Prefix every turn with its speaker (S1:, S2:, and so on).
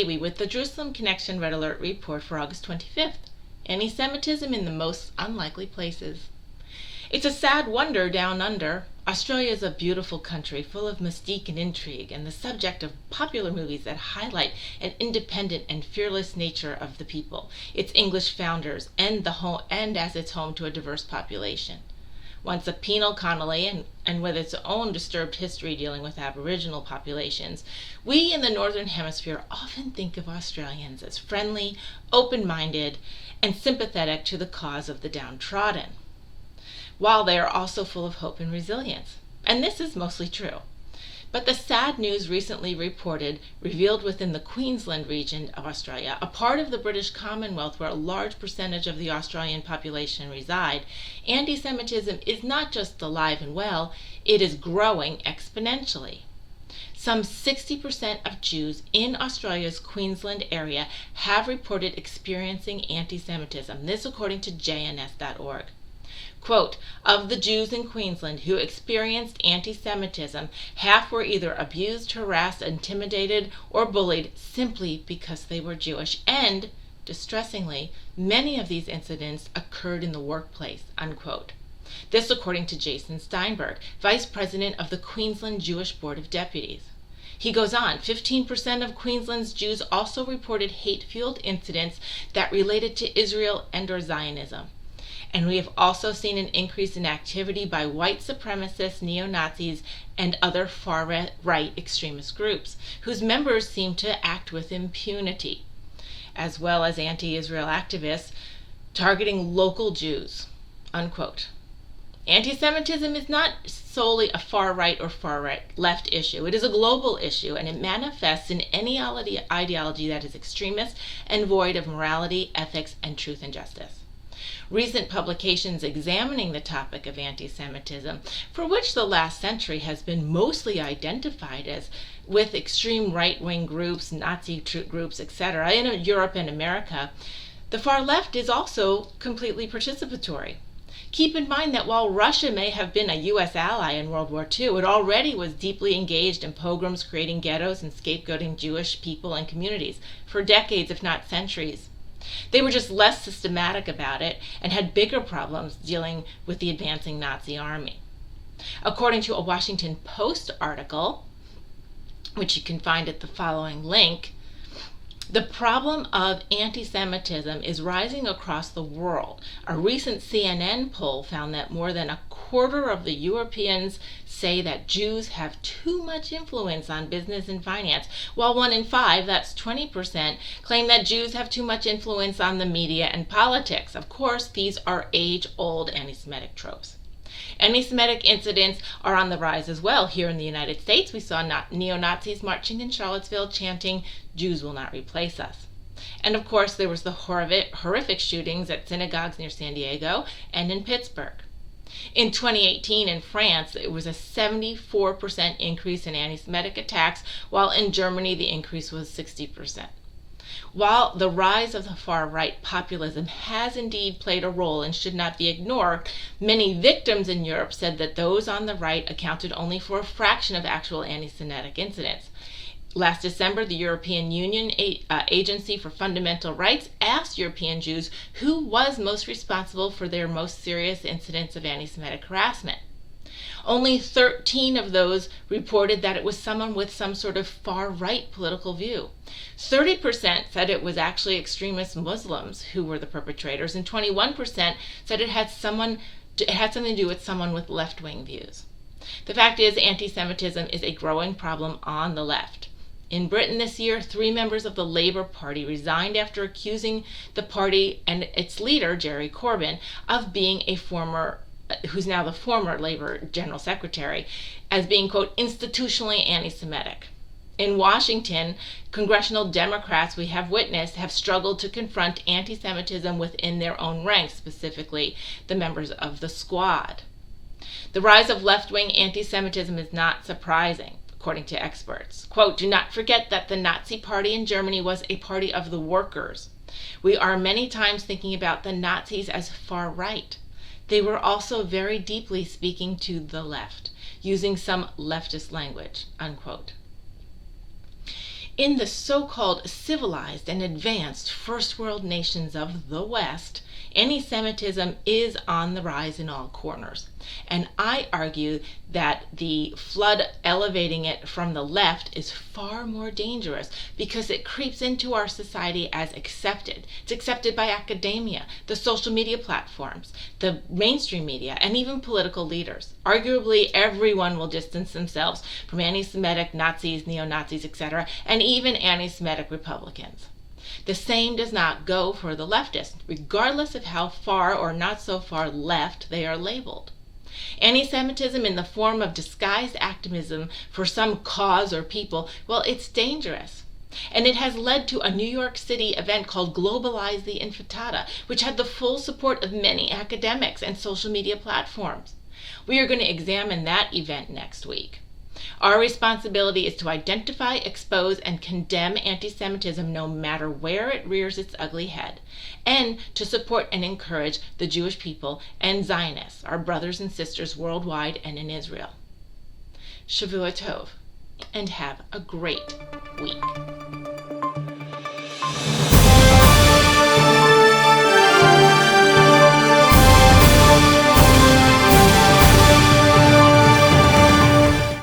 S1: Davey with the Jerusalem Connection Red Alert report for August 25th. Anti-Semitism in the most unlikely places. It's a sad wonder down under. Australia is a beautiful country full of mystique and intrigue, and the subject of popular movies that highlight an independent and fearless nature of the people, its English founders, and as its home to a diverse population. Once a penal colony and with its own disturbed history dealing with aboriginal populations, we in the Northern Hemisphere often think of Australians as friendly, open-minded, and sympathetic to the cause of the downtrodden, while they are also full of hope and resilience. And this is mostly true. But the sad news recently revealed within the Queensland region of Australia, a part of the British Commonwealth where a large percentage of the Australian population reside, anti-Semitism is not just alive and well, it is growing exponentially. Some 60% of Jews in Australia's Queensland area have reported experiencing anti-Semitism, this according to jns.org. Quote, of the Jews in Queensland who experienced anti-Semitism, half were either abused, harassed, intimidated, or bullied simply because they were Jewish, and, distressingly, many of these incidents occurred in the workplace, unquote. This according to Jason Steinberg, Vice President of the Queensland Jewish Board of Deputies. He goes on, 15% of Queensland's Jews also reported hate-fueled incidents that related to Israel and/or Zionism. And we have also seen an increase in activity by white supremacists, neo-Nazis, and other far-right extremist groups, whose members seem to act with impunity, as well as anti-Israel activists targeting local Jews, unquote. Anti-Semitism is not solely a far-right or far-left issue. It is a global issue, and it manifests in any ideology that is extremist and void of morality, ethics, and truth and justice. Recent publications examining the topic of anti-Semitism, for which the last century has been mostly identified as with extreme right-wing groups, Nazi groups, etc., in Europe and America, the far left is also completely participatory. Keep in mind that while Russia may have been a U.S. ally in World War II, it already was deeply engaged in pogroms, creating ghettos, and scapegoating Jewish people and communities for decades, if not centuries. They were just less systematic about it and had bigger problems dealing with the advancing Nazi army. According to a Washington Post article, which you can find at the following link, the problem of anti-Semitism is rising across the world. A recent CNN poll found that more than a quarter of the Europeans say that Jews have too much influence on business and finance, while 1 in 5, that's 20%, claim that Jews have too much influence on the media and politics. Of course, these are age-old anti-Semitic tropes. Anti-Semitic incidents are on the rise as well. Here in the United States, we saw neo-Nazis marching in Charlottesville chanting, "Jews will not replace us." And of course, there was the horrific shootings at synagogues near San Diego and in Pittsburgh. In 2018 in France, it was a 74% increase in anti-Semitic attacks, while in Germany the increase was 60%. While the rise of the far-right populism has indeed played a role and should not be ignored, many victims in Europe said that those on the right accounted only for a fraction of actual anti-Semitic incidents. Last December, the European Union Agency for Fundamental Rights asked European Jews who was most responsible for their most serious incidents of anti-Semitic harassment. Only 13 of those reported that it was someone with some sort of far-right political view. 30% said it was actually extremist Muslims who were the perpetrators, and 21% said it had something to do with someone with left-wing views. The fact is, anti-Semitism is a growing problem on the left. In Britain this year, 3 members of the Labour Party resigned after accusing the party and its leader, Jeremy Corbyn, of being who's now the former Labour General Secretary, as being, quote, institutionally anti-Semitic. In Washington, congressional Democrats we have witnessed have struggled to confront anti-Semitism within their own ranks, specifically the members of the Squad. The rise of left-wing anti-Semitism is not surprising, according to experts. Quote, do not forget that the Nazi Party in Germany was a party of the workers. We are many times thinking about the Nazis as far right. They were also very deeply speaking to the left, using some leftist language, unquote. In the so-called civilized and advanced first world nations of the West, anti-Semitism is on the rise in all corners. And I argue that the flood elevating it from the left is far more dangerous because it creeps into our society as accepted. It's accepted by academia, the social media platforms, the mainstream media, and even political leaders. Arguably, everyone will distance themselves from anti-Semitic Nazis, neo-Nazis, etc., and even anti-Semitic Republicans. The same does not go for the leftists, regardless of how far or not so far left they are labeled. Anti-Semitism in the form of disguised activism for some cause or people, well, it's dangerous. And it has led to a New York City event called Globalize the Intifada, which had the full support of many academics and social media platforms. We are going to examine that event next week. Our responsibility is to identify, expose, and condemn anti-Semitism no matter where it rears its ugly head, and to support and encourage the Jewish people and Zionists, our brothers and sisters worldwide and in Israel. Shavua Tov, and have a great week.